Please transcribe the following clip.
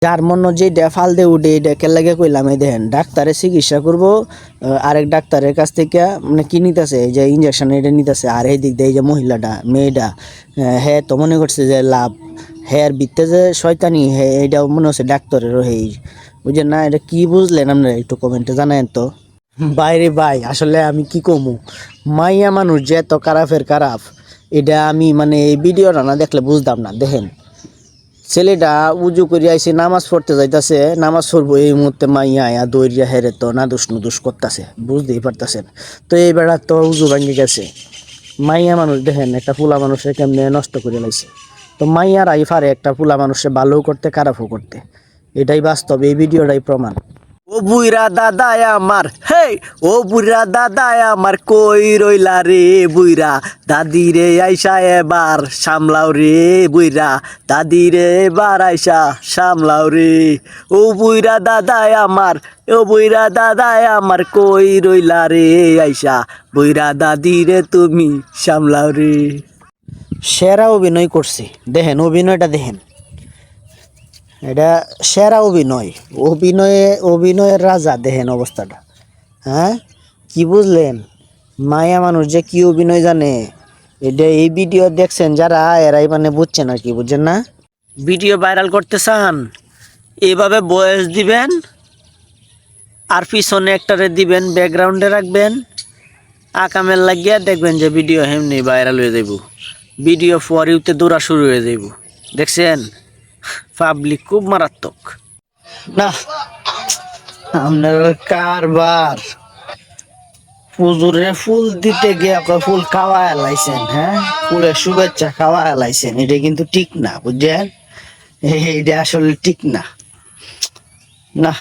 যার মনে যেটা ফাল দিয়ে উঠে এটা লাগে কইলাম, এই দেখেন ডাক্তারে চিকিৎসা করবো, আরেক ডাক্তারের কাছ থেকে মানে কি নিতেছে, এই যে ইঞ্জেকশন এটা নিতেছে, আর এই দিক দিয়ে এই যে মহিলাটা মেয়েটা হ্যাঁ তো মনে করছে যে লাভ, হ্যাঁ বিত্তে যে শয়তানি হ্যাঁ এটা মনে হচ্ছে ডাক্তারেরও হেই, বুঝলেন না? এটা কি বুঝলেন আপনারা একটু কমেন্টে জানায়েন তো। বাইরে ভাই আসলে আমি কি কমু, মাইয়া মানুষ যে এত খারাপের খারাপ, এটা আমি মানে এই ভিডিওটা না দেখলে বুঝতাম না। দেখেন ছেলেটা উজু করে আইসে নামাজ পড়তে যাইতাছে, নামাজ পড়বো এই মুহূর্তে মাইয়া আয়া দৌড়িয়া হেরে তো নাদুস নুদুস করতেছে, বুঝতেই পারতেছেন তো। এই বেড়া তো উজু ভাঙে গেছে, মাইয়া মানুষ দেখেন একটা ফুলা মানুষের কেমনে নষ্ট করে লাইছে। তো মাইয়ার আই পারে একটা ফুলা মানুষের ভালো করতে খারাপও করতে, এটাই বাস্তব, এই ভিডিওটাই প্রমাণ। ও বুইরা দাদায় আমার, হে ও বুইরা দাদায় আমার কই রইলা রে বুইরা, দাদি রে আইসা এবার সামলাও রে বুইরা, দাদি রে এবার আইসা সামলাও রে। ও বুইরা দাদায় আমার, ও বুইরা দাদায় আমার কই রইলা রে আইসা, বুইরা দাদি রে তুমি সামলাও রে। সেরা অভিনয় করছে, দেখেন অভিনয়টা দেখেন, এটা সেরা অভিনয়, অভিনয়ের রাজা। দেখেন অবস্থাটা, হ্যাঁ কি বুঝলেন? মায়া মানুষ যে কি অভিনয় জানে, এটা এই ভিডিও দেখছেন যারা এরাই মানে বুঝছেন আর কি, বুঝছেন না? ভিডিও ভাইরাল করতে চান, এইভাবে ভয়েস দিবেন আর পিছনে একটারে দিবেন, ব্যাকগ্রাউন্ডে রাখবেন, আকামের লাগিয়া দেখবেন যে ভিডিও এমনি ভাইরাল হয়ে যাইব, ভিডিও ফর ইউতে দৌড়া শুরু হয়ে যাইব। দেখছেন পাবলিক খুব মারাত্মক না। আপনার কারবার পুজোরে ফুল দিতে গিয়ে আপনার ফুল খাওয়া এলাইছেন, হ্যাঁ ফুলের শুভেচ্ছা খাওয়া এলাইছেন, এটা কিন্তু ঠিক না, বুঝছেন? এইটা আসলে ঠিক না। না